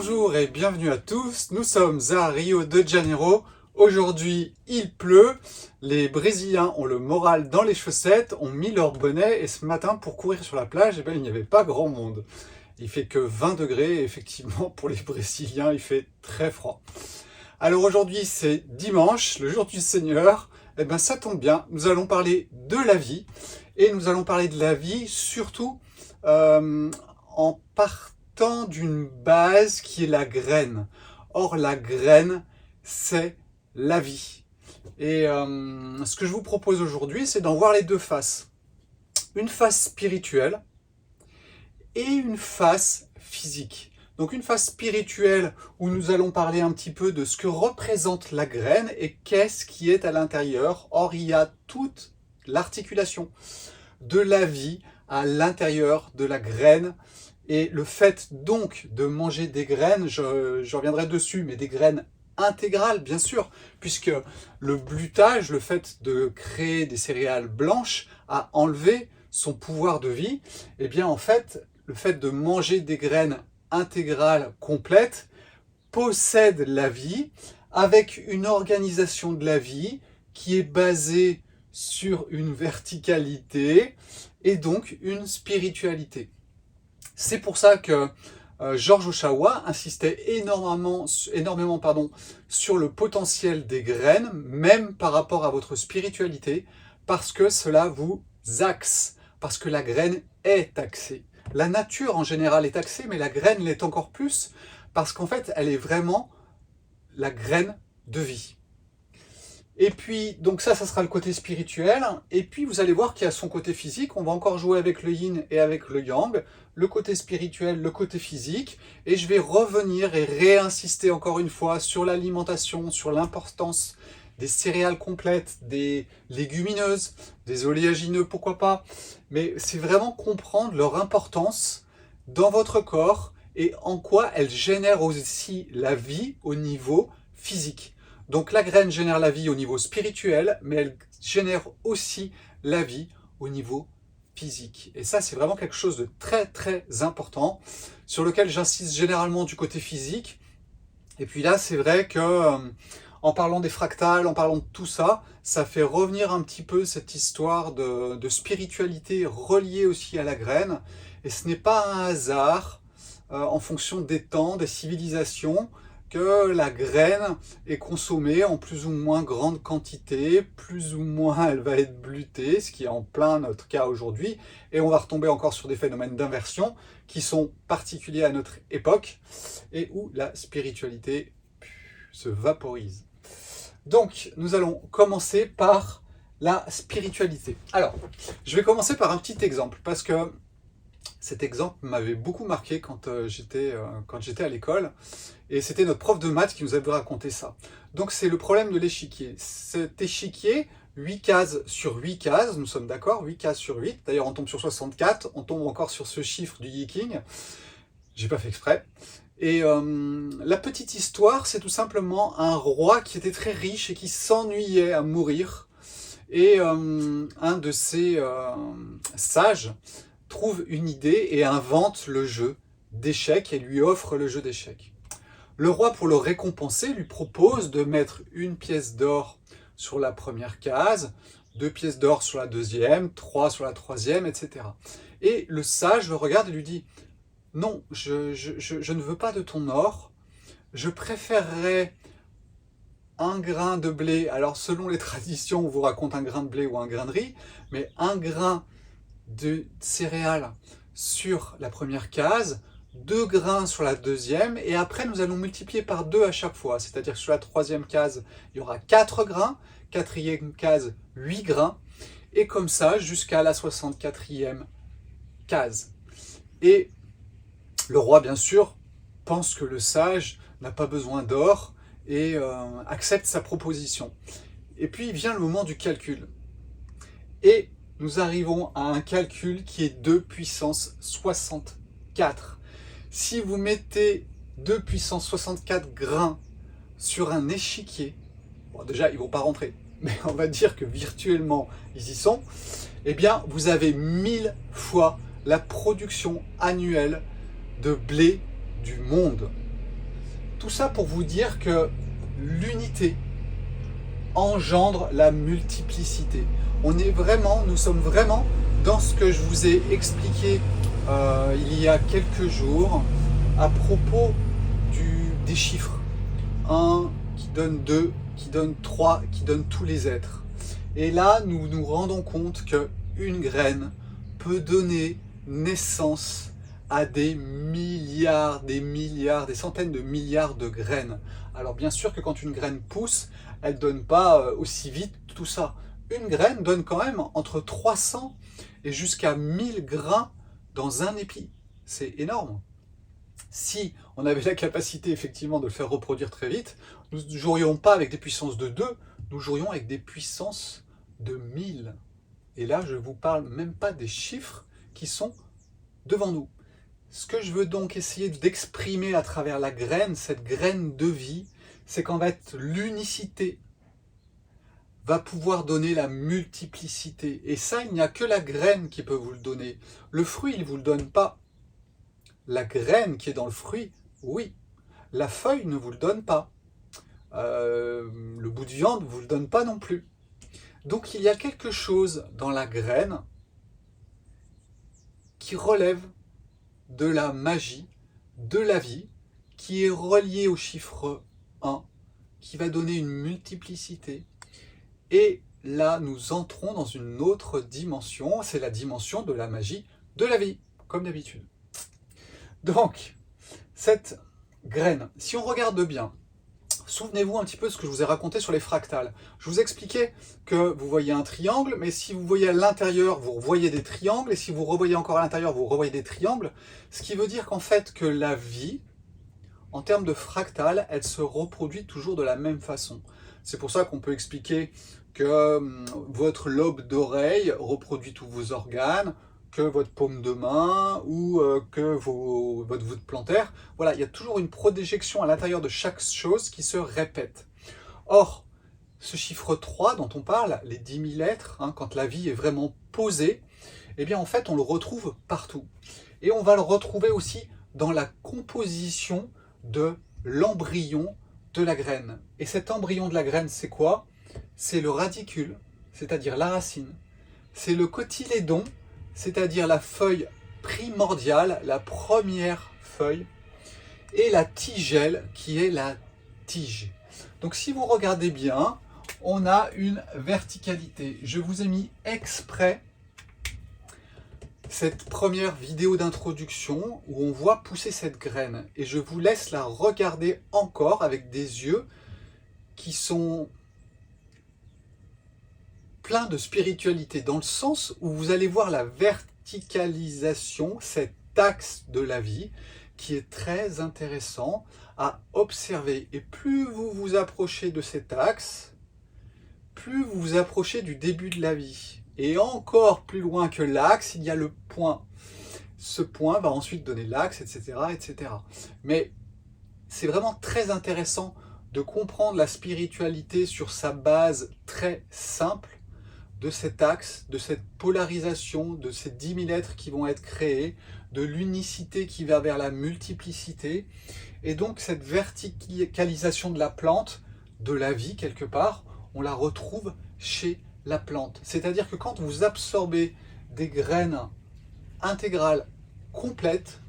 Bonjour et bienvenue à tous, nous sommes à Rio de Janeiro. Aujourd'hui il pleut, les Brésiliens ont le moral dans les chaussettes, ont mis leur bonnet et ce matin pour courir sur la plage, il n'y avait pas grand monde. Il fait que 20 degrés et effectivement pour les Brésiliens il fait très froid. Alors aujourd'hui c'est dimanche, le jour du Seigneur, ça tombe bien, nous allons parler de la vie et nous allons parler de la vie surtout en partant d'une base qui est la graine. Or la graine c'est la vie. Et ce que je vous propose aujourd'hui c'est d'en voir les deux faces. Une face spirituelle et une face physique. Donc une phase spirituelle où nous allons parler un petit peu de ce que représente la graine et qu'est-ce qui est à l'intérieur. Or, il y a toute l'articulation de la vie à l'intérieur de la graine. Et le fait donc de manger des graines, je reviendrai dessus, mais des graines intégrales bien sûr, puisque le blutage, le fait de créer des céréales blanches, a enlevé son pouvoir de vie. Et bien en fait, le fait de manger des graines intégrale complète possède la vie avec une organisation de la vie qui est basée sur une verticalité et donc une spiritualité. C'est pour ça que George Ohsawa insistait énormément sur le potentiel des graines, même par rapport à votre spiritualité, parce que cela vous axe, parce que la graine est axée. La nature en général est axée, mais la graine l'est encore plus, parce qu'en fait, elle est vraiment la graine de vie. Et puis, donc ça sera le côté spirituel, et puis vous allez voir qu'il y a son côté physique, on va encore jouer avec le yin et avec le yang, le côté spirituel, le côté physique, et je vais revenir et réinsister encore une fois sur l'alimentation, sur l'importance des céréales complètes, des légumineuses, des oléagineux, pourquoi pas. Mais c'est vraiment comprendre leur importance dans votre corps et en quoi elles génèrent aussi la vie au niveau physique. Donc la graine génère la vie au niveau spirituel, mais elle génère aussi la vie au niveau physique. Et ça, c'est vraiment quelque chose de très très important, sur lequel j'insiste généralement du côté physique. Et puis là, c'est vrai que en parlant des fractales, en parlant de tout ça, ça fait revenir un petit peu cette histoire de spiritualité reliée aussi à la graine. Et ce n'est pas un hasard, en fonction des temps, des civilisations, que la graine est consommée en plus ou moins grande quantité, plus ou moins elle va être blutée, ce qui est en plein notre cas aujourd'hui. Et on va retomber encore sur des phénomènes d'inversion qui sont particuliers à notre époque et où la spiritualité se vaporise. Donc, nous allons commencer par la spiritualité. Alors, je vais commencer par un petit exemple, parce que cet exemple m'avait beaucoup marqué quand j'étais à l'école, et c'était notre prof de maths qui nous avait raconté ça. Donc, c'est le problème de l'échiquier. Cet échiquier, 8 cases sur 8 cases, nous sommes d'accord, 8 cases sur 8, d'ailleurs on tombe sur 64, on tombe encore sur ce chiffre du Yiking, j'ai pas fait exprès. Et la petite histoire, c'est tout simplement un roi qui était très riche et qui s'ennuyait à mourir. Et un de ses sages trouve une idée et invente le jeu d'échecs et lui offre le jeu d'échecs. Le roi, pour le récompenser, lui propose de mettre une pièce d'or sur la première case, 2 pièces d'or sur la deuxième, 3 sur la troisième, etc. Et le sage le regarde et lui dit: non, je ne veux pas de ton or, je préférerais un grain de blé. Alors selon les traditions, on vous raconte un grain de blé ou un grain de riz, mais un grain de céréales sur la première case, 2 grains sur la deuxième, et après nous allons multiplier par 2 à chaque fois. C'est-à-dire que sur la troisième case, il y aura 4 grains, quatrième case, 8 grains, et comme ça jusqu'à la 64e case. Et le roi, bien sûr, pense que le sage n'a pas besoin d'or et accepte sa proposition. Et puis vient le moment du calcul. Et nous arrivons à un calcul qui est 2 puissance 64. Si vous mettez 2 puissance 64 grains sur un échiquier, bon, déjà ils ne vont pas rentrer, mais on va dire que virtuellement ils y sont, eh bien vous avez 1000 fois la production annuelle de blé du monde. Tout ça pour vous dire que l'unité engendre la multiplicité. Nous sommes vraiment dans ce que je vous ai expliqué il y a quelques jours à propos des chiffres. 1 qui donne 2, qui donne 3, qui donne tous les êtres. Et là, nous nous rendons compte qu'une graine peut donner naissance à des milliards, des centaines de milliards de graines. Alors bien sûr que quand une graine pousse, elle ne donne pas aussi vite tout ça. Une graine donne quand même entre 300 et jusqu'à 1000 grains dans un épi. C'est énorme. Si on avait la capacité effectivement de le faire reproduire très vite, nous ne jouerions pas avec des puissances de 2, nous jouerions avec des puissances de 1000. Et là, je ne vous parle même pas des chiffres qui sont devant nous. Ce que je veux donc essayer d'exprimer à travers la graine, cette graine de vie, c'est qu'en fait, l'unicité va pouvoir donner la multiplicité. Et ça, il n'y a que la graine qui peut vous le donner. Le fruit, il ne vous le donne pas. La graine qui est dans le fruit, oui. La feuille ne vous le donne pas. Le bout de viande ne vous le donne pas non plus. Donc il y a quelque chose dans la graine qui relève de la magie, de la vie, qui est relié au chiffre 1, qui va donner une multiplicité. Et là, nous entrons dans une autre dimension, c'est la dimension de la magie de la vie, comme d'habitude. Donc, cette graine, si on regarde bien, souvenez-vous un petit peu de ce que je vous ai raconté sur les fractales. Je vous expliquais que vous voyez un triangle, mais si vous voyez à l'intérieur, vous revoyez des triangles, et si vous revoyez encore à l'intérieur, vous revoyez des triangles, ce qui veut dire qu'en fait, que la vie, en termes de fractale, elle se reproduit toujours de la même façon. C'est pour ça qu'on peut expliquer que votre lobe d'oreille reproduit tous vos organes, que votre paume de main ou que votre voûte plantaire. Voilà, il y a toujours une projection à l'intérieur de chaque chose qui se répète. Or, ce chiffre 3 dont on parle, les 10 000 êtres, quand la vie est vraiment posée, eh bien en fait on le retrouve partout. Et on va le retrouver aussi dans la composition de l'embryon de la graine. Et cet embryon de la graine, c'est quoi? C'est le radicule, c'est-à-dire la racine. C'est le cotylédon, c'est-à-dire la feuille primordiale, la première feuille, et la tigelle qui est la tige. Donc si vous regardez bien, on a une verticalité. Je vous ai mis exprès cette première vidéo d'introduction où on voit pousser cette graine. Et je vous laisse la regarder encore avec des yeux qui sont pleins de spiritualité, dans le sens où vous allez voir la verticalisation, cet axe de la vie, qui est très intéressant à observer. Et plus vous vous approchez de cet axe, plus vous vous approchez du début de la vie. Et encore plus loin que l'axe, il y a le point. Ce point va ensuite donner l'axe, etc., etc. Mais c'est vraiment très intéressant de comprendre la spiritualité sur sa base très simple de cet axe, de cette polarisation, de ces 10 000 êtres qui vont être créés, de l'unicité qui va vers la multiplicité, et donc cette verticalisation de la plante, de la vie quelque part, on la retrouve chez la plante. C'est-à-dire que quand vous absorbez des graines intégrales complètes,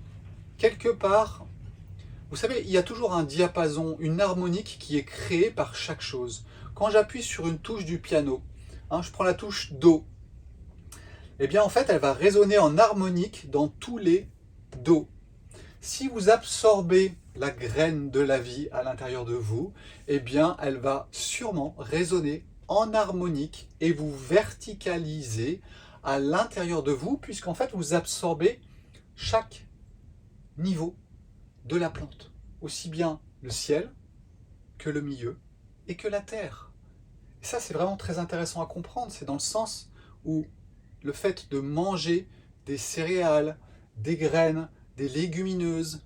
quelque part, vous savez, il y a toujours un diapason, une harmonique qui est créée par chaque chose. Quand j'appuie sur une touche du piano, je prends la touche Do, eh bien en fait elle va résonner en harmonique dans tous les Do. Si vous absorbez la graine de la vie à l'intérieur de vous, eh bien elle va sûrement résonner en harmonique et vous verticaliser à l'intérieur de vous, puisqu'en fait vous absorbez chaque niveau de la plante, aussi bien le ciel que le milieu et que la terre. Et ça, c'est vraiment très intéressant à comprendre. C'est dans le sens où le fait de manger des céréales, des graines, des légumineuses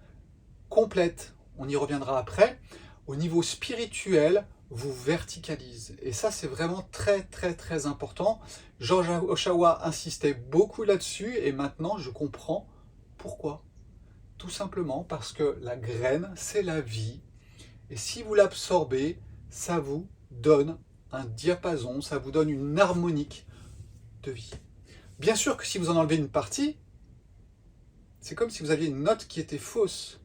complètes, on y reviendra après, au niveau spirituel, vous verticalise. Et ça, c'est vraiment très, très, très important. George Oshawa insistait beaucoup là-dessus et maintenant, je comprends pourquoi. Tout simplement parce que la graine, c'est la vie. Et si vous l'absorbez, ça vous donne un diapason, ça vous donne une harmonique de vie. Bien sûr que si vous en enlevez une partie, c'est comme si vous aviez une note qui était fausse.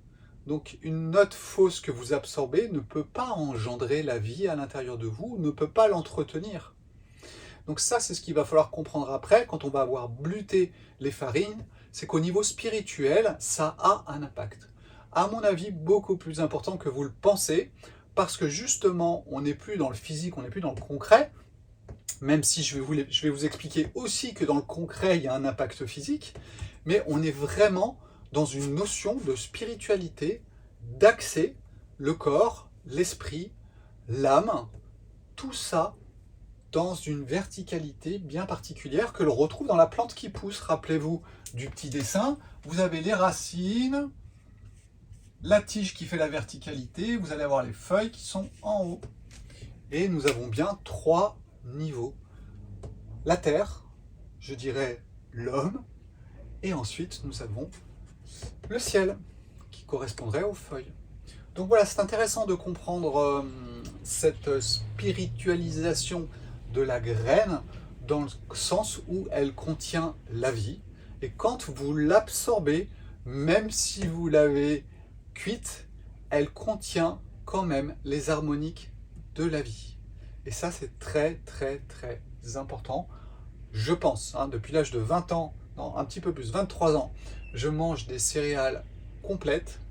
Donc une note fausse que vous absorbez ne peut pas engendrer la vie à l'intérieur de vous, ne peut pas l'entretenir. Donc ça, c'est ce qu'il va falloir comprendre après, quand on va avoir blutté les farines, c'est qu'au niveau spirituel, ça a un impact. À mon avis, beaucoup plus important que vous le pensez, parce que justement, on n'est plus dans le physique, on n'est plus dans le concret, même si je vais vous expliquer aussi que dans le concret, il y a un impact physique, mais on est vraiment dans une notion de spiritualité, d'accès, le corps, l'esprit, l'âme, tout ça dans une verticalité bien particulière que l'on retrouve dans la plante qui pousse. Rappelez-vous du petit dessin, vous avez les racines, la tige qui fait la verticalité, vous allez avoir les feuilles qui sont en haut. Et nous avons bien 3 niveaux. La terre, je dirais l'homme, et ensuite nous avons le ciel qui correspondrait aux feuilles. Donc voilà, c'est intéressant de comprendre cette spiritualisation de la graine dans le sens où elle contient la vie. Et quand vous l'absorbez, même si vous l'avez cuite, elle contient quand même les harmoniques de la vie. Et ça, c'est très très très important. Je pense, depuis l'âge de 20 ans, non, un petit peu plus, 23 ans, je mange des céréales complètes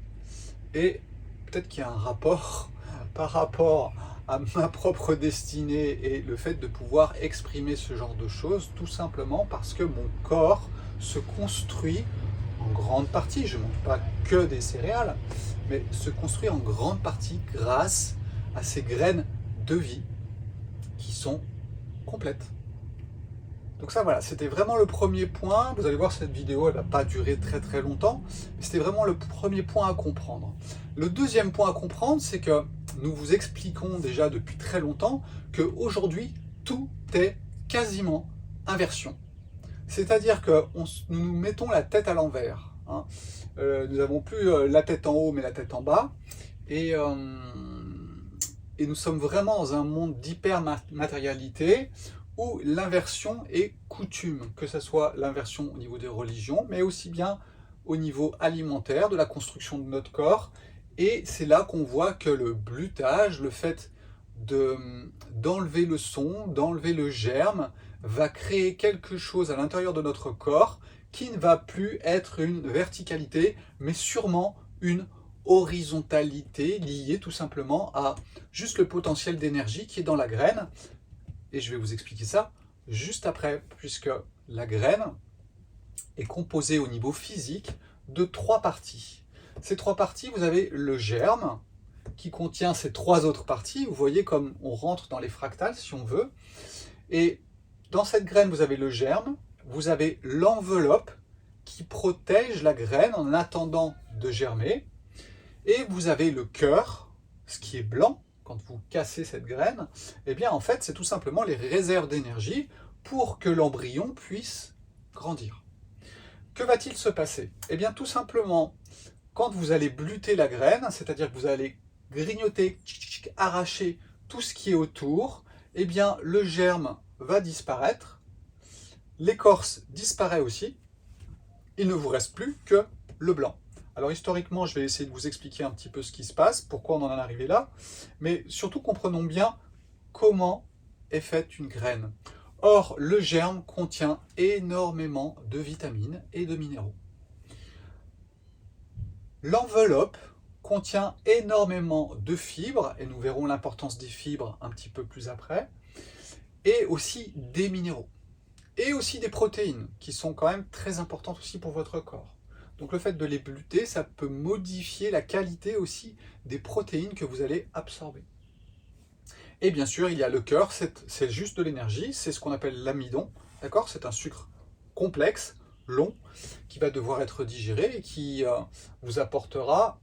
et peut-être qu'il y a un rapport par rapport à ma propre destinée et le fait de pouvoir exprimer ce genre de choses, tout simplement parce que mon corps se construit en grande partie, je ne mange pas que des céréales, mais se construit en grande partie grâce à ces graines de vie qui sont complètes. Donc ça voilà, c'était vraiment le premier point. Vous allez voir, cette vidéo, elle ne va pas durer très très longtemps, mais c'était vraiment le premier point à comprendre. Le deuxième point à comprendre, c'est que nous vous expliquons déjà depuis très longtemps qu'aujourd'hui, tout est quasiment inversion. C'est-à-dire que nous mettons la tête à l'envers. Nous n'avons plus la tête en haut, mais la tête en bas. Et nous sommes vraiment dans un monde d'hyper-matérialité, où l'inversion est coutume, que ce soit l'inversion au niveau des religions, mais aussi bien au niveau alimentaire, de la construction de notre corps. Et c'est là qu'on voit que le blutage, le fait d'enlever le son, d'enlever le germe, va créer quelque chose à l'intérieur de notre corps qui ne va plus être une verticalité, mais sûrement une horizontalité liée tout simplement à juste le potentiel d'énergie qui est dans la graine. Et je vais vous expliquer ça juste après, puisque la graine est composée au niveau physique de 3 parties. Ces 3 parties, vous avez le germe, qui contient ces 3 autres parties. Vous voyez comme on rentre dans les fractales, si on veut. Et dans cette graine, vous avez le germe, vous avez l'enveloppe qui protège la graine en attendant de germer. Et vous avez le cœur, ce qui est blanc. Quand vous cassez cette graine, eh bien en fait c'est tout simplement les réserves d'énergie pour que l'embryon puisse grandir. Que va-t-il se passer? Eh bien tout simplement, quand vous allez bluter la graine, c'est-à-dire que vous allez grignoter, arracher tout ce qui est autour, eh bien le germe va disparaître, l'écorce disparaît aussi, il ne vous reste plus que le blanc. Alors historiquement, je vais essayer de vous expliquer un petit peu ce qui se passe, pourquoi on en est arrivé là, mais surtout comprenons bien comment est faite une graine. Or, le germe contient énormément de vitamines et de minéraux. L'enveloppe contient énormément de fibres, et nous verrons l'importance des fibres un petit peu plus après, et aussi des minéraux, et aussi des protéines, qui sont quand même très importantes aussi pour votre corps. Donc le fait de les bluter, ça peut modifier la qualité aussi des protéines que vous allez absorber. Et bien sûr, il y a le cœur, c'est juste de l'énergie, c'est ce qu'on appelle l'amidon, d'accord? C'est un sucre complexe, long, qui va devoir être digéré et qui vous apportera,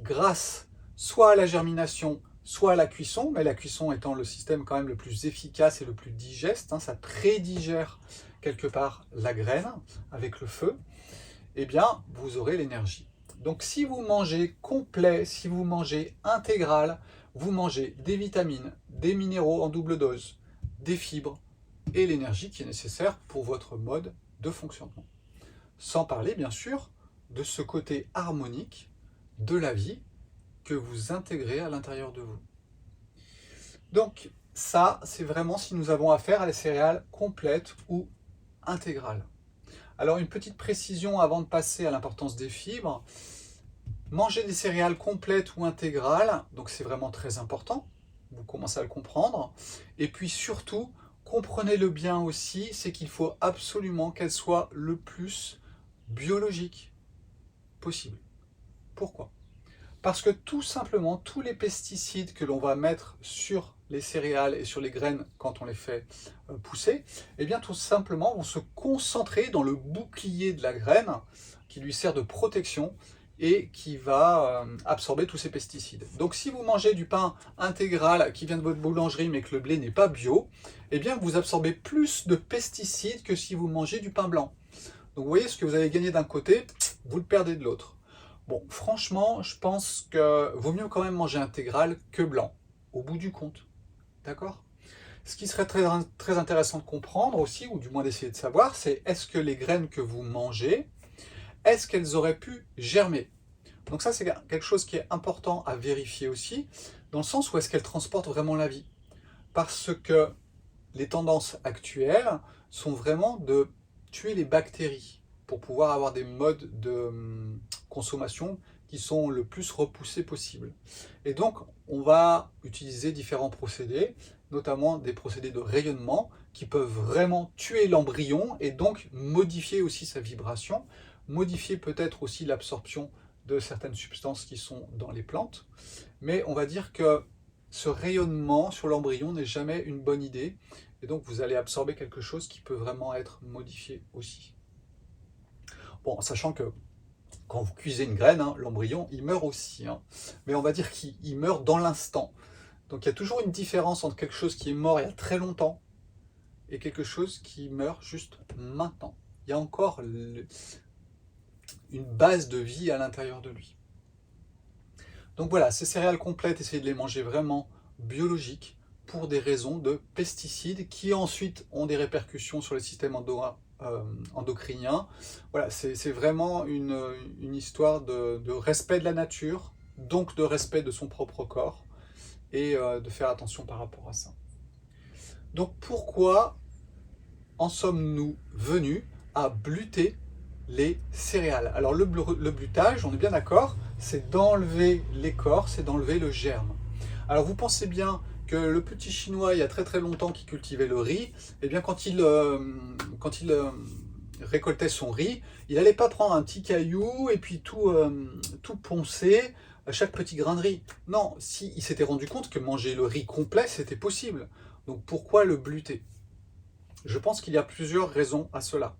grâce soit à la germination, soit à la cuisson, mais la cuisson étant le système quand même le plus efficace et le plus digeste, ça prédigère quelque part la graine avec le feu, eh bien, vous aurez l'énergie. Donc si vous mangez complet, si vous mangez intégral, vous mangez des vitamines, des minéraux en double dose, des fibres et l'énergie qui est nécessaire pour votre mode de fonctionnement. Sans parler bien sûr de ce côté harmonique de la vie que vous intégrez à l'intérieur de vous. Donc ça, c'est vraiment si nous avons affaire à des céréales complètes ou intégrales. Alors une petite précision avant de passer à l'importance des fibres. Manger des céréales complètes ou intégrales, donc c'est vraiment très important, vous commencez à le comprendre. Et puis surtout, comprenez-le bien aussi, c'est qu'il faut absolument qu'elles soient le plus biologiques possible. Pourquoi ? Parce que tout simplement, tous les pesticides que l'on va mettre sur les céréales et sur les graines quand on les fait pousser, eh bien tout simplement vont se concentrer dans le bouclier de la graine qui lui sert de protection et qui va absorber tous ces pesticides. Donc si vous mangez du pain intégral qui vient de votre boulangerie mais que le blé n'est pas bio, eh bien vous absorbez plus de pesticides que si vous mangez du pain blanc. Donc vous voyez, ce que vous avez gagné d'un côté, vous le perdez de l'autre. Bon, franchement, je pense que vaut mieux quand même manger intégral que blanc, au bout du compte. D'accord ? Ce qui serait très intéressant de comprendre aussi, ou du moins d'essayer de savoir, c'est est-ce que les graines que vous mangez, est-ce qu'elles auraient pu germer ? Donc ça, c'est quelque chose qui est important à vérifier aussi, dans le sens où est-ce qu'elles transportent vraiment la vie. Parce que les tendances actuelles sont vraiment de tuer les bactéries pour pouvoir avoir des modes de consommation qui sont le plus repoussés possible. Et donc, on va utiliser différents procédés, notamment des procédés de rayonnement qui peuvent vraiment tuer l'embryon et donc modifier aussi sa vibration, modifier peut-être aussi l'absorption de certaines substances qui sont dans les plantes. Mais on va dire que ce rayonnement sur l'embryon n'est jamais une bonne idée. Et donc vous allez absorber quelque chose qui peut vraiment être modifié aussi. Bon, en sachant que quand vous cuisez une graine, hein, l'embryon, il meurt aussi. Hein. Mais on va dire qu'il meurt dans l'instant. Donc il y a toujours une différence entre quelque chose qui est mort il y a très longtemps et quelque chose qui meurt juste maintenant. Il y a encore une base de vie à l'intérieur de lui. Donc voilà, ces céréales complètes, essayez de les manger vraiment biologiques pour des raisons de pesticides qui ensuite ont des répercussions sur le système endocrinien. Voilà, c'est vraiment une histoire de respect de la nature, donc de respect de son propre corps et de faire attention par rapport à ça. Donc pourquoi en sommes-nous venus à bluter les céréales? Alors le blutage, on est bien d'accord, c'est d'enlever l'écorce, c'est d'enlever le germe. Alors vous pensez bien que le petit chinois, il y a très très longtemps, qui cultivait le riz, eh bien quand il récoltait son riz, il n'allait pas prendre un petit caillou et puis tout poncer à chaque petit grain de riz. Non, si, il s'était rendu compte que manger le riz complet, c'était possible. Donc pourquoi le bluter? Je pense qu'il y a plusieurs raisons à cela.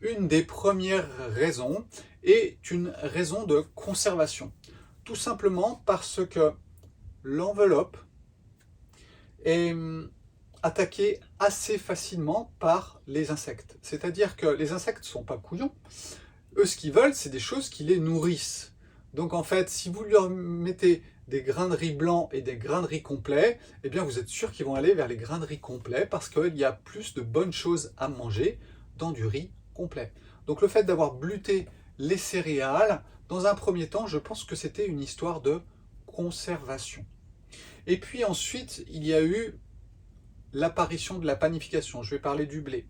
Une des premières raisons est une raison de conservation. Tout simplement parce que l'enveloppe est attaquée assez facilement par les insectes. C'est-à-dire que les insectes ne sont pas couillons. Eux, ce qu'ils veulent, c'est des choses qui les nourrissent. Donc en fait, si vous leur mettez des grains de riz blancs et des grains de riz complets, eh bien vous êtes sûr qu'ils vont aller vers les grains de riz complets parce qu'il y a plus de bonnes choses à manger dans du riz complet. Donc le fait d'avoir bluté les céréales, dans un premier temps, je pense que c'était une histoire de conservation. Et puis ensuite, il y a eu l'apparition de la panification. Je vais parler du blé.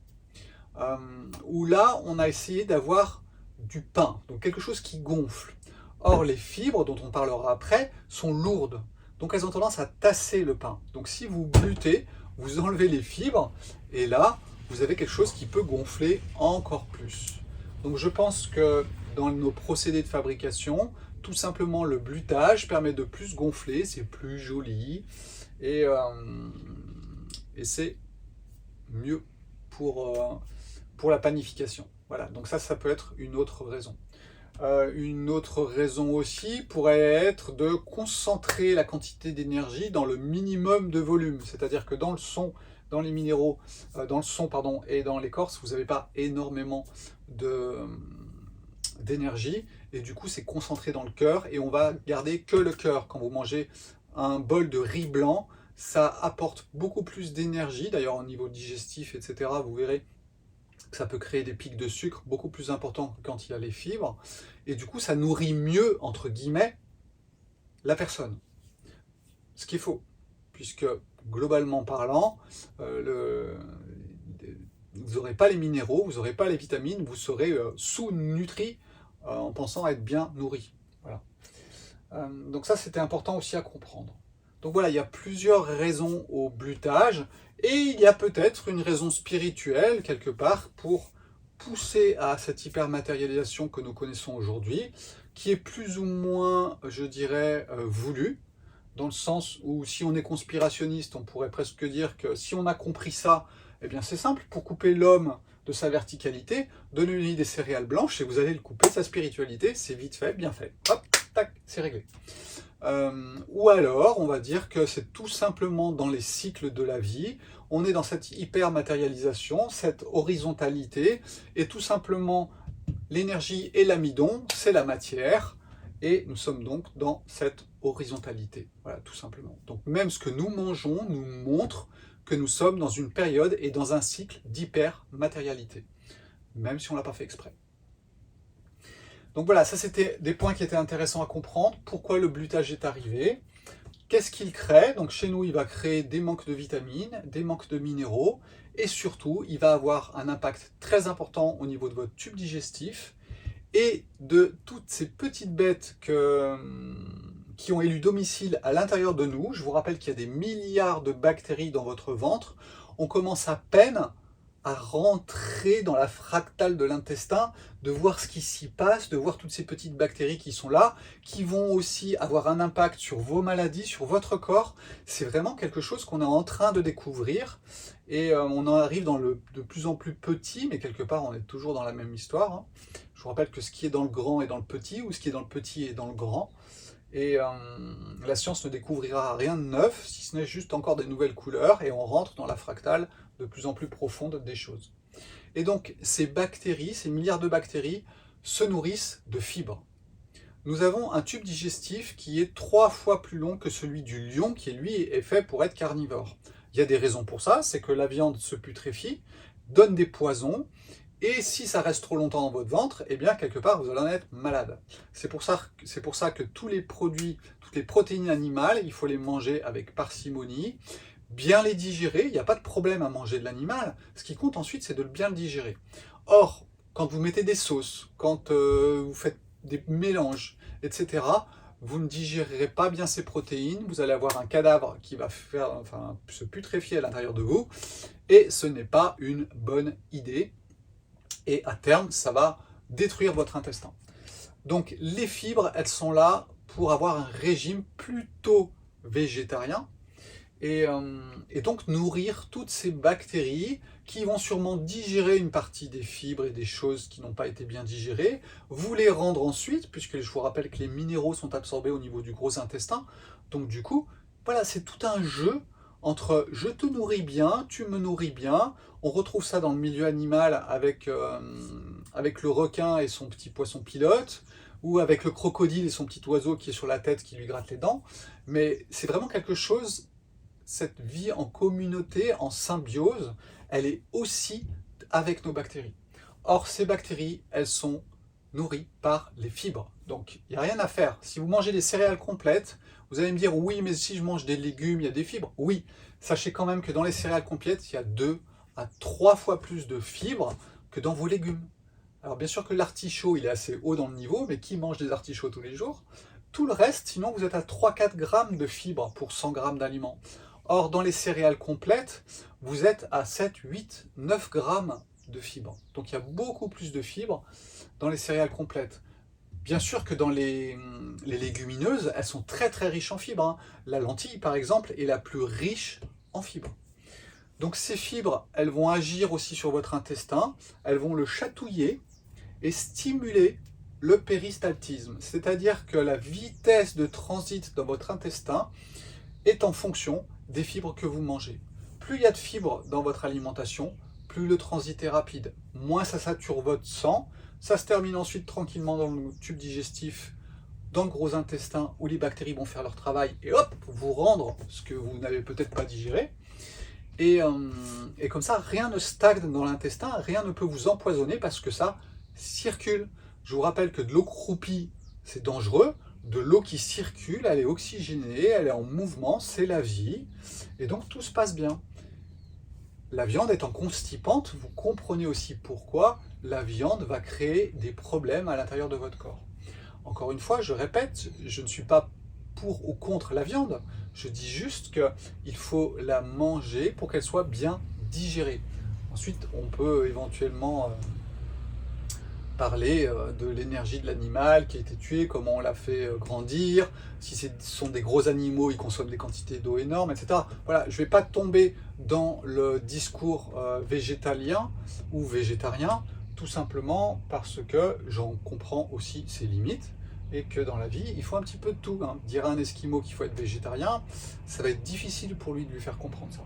Où là, on a essayé d'avoir du pain, donc quelque chose qui gonfle. Or, les fibres, dont on parlera après, sont lourdes. Donc elles ont tendance à tasser le pain. Donc si vous blutez, vous enlevez les fibres, et là, vous avez quelque chose qui peut gonfler encore plus. Donc je pense que dans nos procédés de fabrication, tout simplement le blutage permet de plus gonfler, c'est plus joli, et c'est mieux pour la panification. Voilà, donc ça peut être une autre raison. Une autre raison aussi pourrait être de concentrer la quantité d'énergie dans le minimum de volume. C'est-à-dire que dans le son, dans les minéraux, dans le son pardon, et dans l'écorce, vous n'avez pas énormément d'énergie. et du coup c'est concentré dans le cœur, et on va garder que le cœur. Quand vous mangez un bol de riz blanc, ça apporte beaucoup plus d'énergie, d'ailleurs au niveau digestif, etc., vous verrez que ça peut créer des pics de sucre beaucoup plus importants que quand il y a les fibres, et du coup ça nourrit mieux, entre guillemets, la personne. Ce qui est faux, puisque globalement parlant, vous n'aurez pas les minéraux, vous n'aurez pas les vitamines, vous serez sous-nutri en pensant être bien nourri. Voilà. Donc ça, c'était important aussi à comprendre. Donc voilà, il y a plusieurs raisons au blutage, et il y a peut-être une raison spirituelle, quelque part, pour pousser à cette hypermatérialisation que nous connaissons aujourd'hui, qui est plus ou moins, je dirais, voulue, dans le sens où si on est conspirationniste, on pourrait presque dire que si on a compris ça, eh bien c'est simple, pour couper l'homme de sa verticalité, donnez-lui des céréales blanches et vous allez le couper de sa spiritualité, c'est vite fait, bien fait. Hop, tac, c'est réglé. Ou alors, on va dire que c'est tout simplement dans les cycles de la vie, on est dans cette hyper-matérialisation, cette horizontalité, et tout simplement, l'énergie et l'amidon, c'est la matière, et nous sommes donc dans cette horizontalité. Voilà, tout simplement. Donc même ce que nous mangeons nous montre que nous sommes dans une période et dans un cycle d'hyper-matérialité, même si on ne l'a pas fait exprès. Donc voilà, ça c'était des points qui étaient intéressants à comprendre. Pourquoi le blutage est arrivé? Qu'est-ce qu'il crée? Donc chez nous, il va créer des manques de vitamines, des manques de minéraux, et surtout, il va avoir un impact très important au niveau de votre tube digestif et de toutes ces petites bêtes qui ont élu domicile à l'intérieur de nous. Je vous rappelle qu'il y a des milliards de bactéries dans votre ventre. On commence à peine à rentrer dans la fractale de l'intestin, de voir ce qui s'y passe, de voir toutes ces petites bactéries qui sont là, qui vont aussi avoir un impact sur vos maladies, sur votre corps. C'est vraiment quelque chose qu'on est en train de découvrir, et on en arrive dans le de plus en plus petit, mais quelque part on est toujours dans la même histoire, hein. Je vous rappelle que ce qui est dans le grand est dans le petit, ou ce qui est dans le petit est dans le grand. Et la science ne découvrira rien de neuf, si ce n'est juste encore des nouvelles couleurs, et on rentre dans la fractale de plus en plus profonde des choses. Et donc ces bactéries, ces milliards de bactéries, se nourrissent de fibres. Nous avons un tube digestif qui est 3 fois plus long que celui du lion, qui lui est fait pour être carnivore. Il y a des raisons pour ça, c'est que la viande se putréfie, donne des poisons, et si ça reste trop longtemps dans votre ventre, eh bien quelque part vous allez en être malade. C'est pour ça que tous les produits, toutes les protéines animales, il faut les manger avec parcimonie, bien les digérer. Il n'y a pas de problème à manger de l'animal. Ce qui compte ensuite, c'est de bien le digérer. Or, quand vous mettez des sauces, quand vous faites des mélanges, etc., vous ne digérerez pas bien ces protéines, vous allez avoir un cadavre qui va se putréfier à l'intérieur de vous, et ce n'est pas une bonne idée. Et à terme, ça va détruire votre intestin. Donc les fibres, elles sont là pour avoir un régime plutôt végétarien, et donc nourrir toutes ces bactéries qui vont sûrement digérer une partie des fibres et des choses qui n'ont pas été bien digérées, vous les rendre ensuite, puisque je vous rappelle que les minéraux sont absorbés au niveau du gros intestin. Donc du coup, voilà, c'est tout un jeu entre je te nourris bien, tu me nourris bien. On retrouve ça dans le milieu animal avec le requin et son petit poisson pilote, ou avec le crocodile et son petit oiseau qui est sur la tête qui lui gratte les dents. Mais c'est vraiment quelque chose, cette vie en communauté, en symbiose, elle est aussi avec nos bactéries. Or, ces bactéries, elles sont nourries par les fibres. Donc, il n'y a rien à faire. Si vous mangez des céréales complètes, vous allez me dire, oui, mais si je mange des légumes, il y a des fibres. Oui, sachez quand même que dans les céréales complètes, il y a 2 à 3 fois plus de fibres que dans vos légumes. Alors, bien sûr que l'artichaut, il est assez haut dans le niveau, mais qui mange des artichauts tous les jours? Tout le reste, sinon, vous êtes à 3-4 grammes de fibres pour 100 grammes d'aliments. Or, dans les céréales complètes, vous êtes à 7, 8, 9 grammes de fibres. Donc, il y a beaucoup plus de fibres dans les céréales complètes. Bien sûr que dans les légumineuses, elles sont très très riches en fibres, hein. La lentille, par exemple, est la plus riche en fibres. Donc ces fibres, elles vont agir aussi sur votre intestin, elles vont le chatouiller et stimuler le péristaltisme. C'est-à-dire que la vitesse de transit dans votre intestin est en fonction des fibres que vous mangez. Plus il y a de fibres dans votre alimentation, plus le transit est rapide. Moins ça sature votre sang, Ça se termine ensuite tranquillement dans le tube digestif, dans le gros intestin, où les bactéries vont faire leur travail et hop, vous rendre ce que vous n'avez peut-être pas digéré. Et comme ça, rien ne stagne dans l'intestin, rien ne peut vous empoisonner parce que ça circule. Je vous rappelle que de l'eau croupie, c'est dangereux. De l'eau qui circule, elle est oxygénée, elle est en mouvement, c'est la vie. Et donc tout se passe bien. La viande étant constipante, vous comprenez aussi pourquoi la viande va créer des problèmes à l'intérieur de votre corps. Encore une fois, je répète, je ne suis pas pour ou contre la viande. Je dis juste qu'il faut la manger pour qu'elle soit bien digérée. Ensuite, on peut éventuellement parler de l'énergie de l'animal qui a été tué, comment on l'a fait grandir, si ce sont des gros animaux, ils consomment des quantités d'eau énormes, etc. Voilà, je ne vais pas tomber dans le discours végétalien ou végétarien, tout simplement parce que j'en comprends aussi ses limites et que dans la vie, il faut un petit peu de tout. Hein. Dire à un Esquimau qu'il faut être végétarien, ça va être difficile pour lui de lui faire comprendre ça.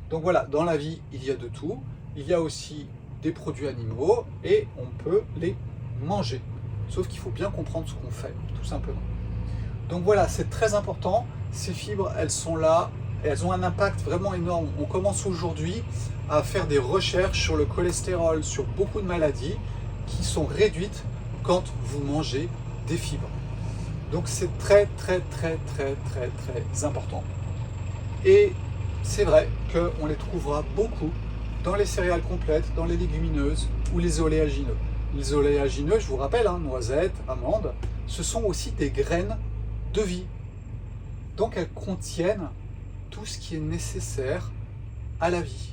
Donc voilà, dans la vie, il y a de tout. Il y a aussi des produits animaux et on peut les manger. Sauf qu'il faut bien comprendre ce qu'on fait, tout simplement. Donc voilà, c'est très important. Ces fibres, elles sont là et elles ont un impact vraiment énorme. On commence aujourd'hui à faire des recherches sur le cholestérol, sur beaucoup de maladies qui sont réduites quand vous mangez des fibres. Donc c'est très important. Et c'est vrai qu'on les trouvera beaucoup dans les céréales complètes, dans les légumineuses ou les oléagineux. Les oléagineux, je vous rappelle, hein, noisettes, amandes, ce sont aussi des graines de vie. Donc elles contiennent tout ce qui est nécessaire à la vie.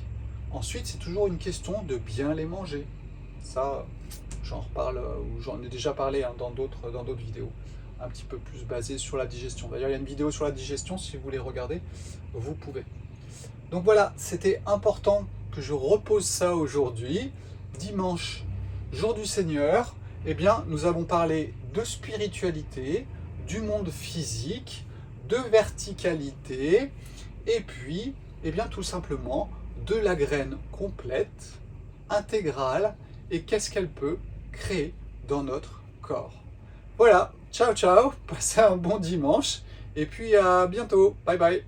Ensuite, c'est toujours une question de bien les manger. Ça, j'en reparle, ou j'en ai déjà parlé hein, dans d'autres vidéos, un petit peu plus basées sur la digestion. D'ailleurs, il y a une vidéo sur la digestion, si vous voulez regarder, vous pouvez. Donc voilà, c'était important que je repose ça aujourd'hui, dimanche, jour du Seigneur. Eh bien, nous avons parlé de spiritualité, du monde physique, de verticalité, et puis, eh bien, tout simplement, de la graine complète, intégrale, et qu'est-ce qu'elle peut créer dans notre corps. Voilà, ciao ciao, passez un bon dimanche, et puis à bientôt, bye bye.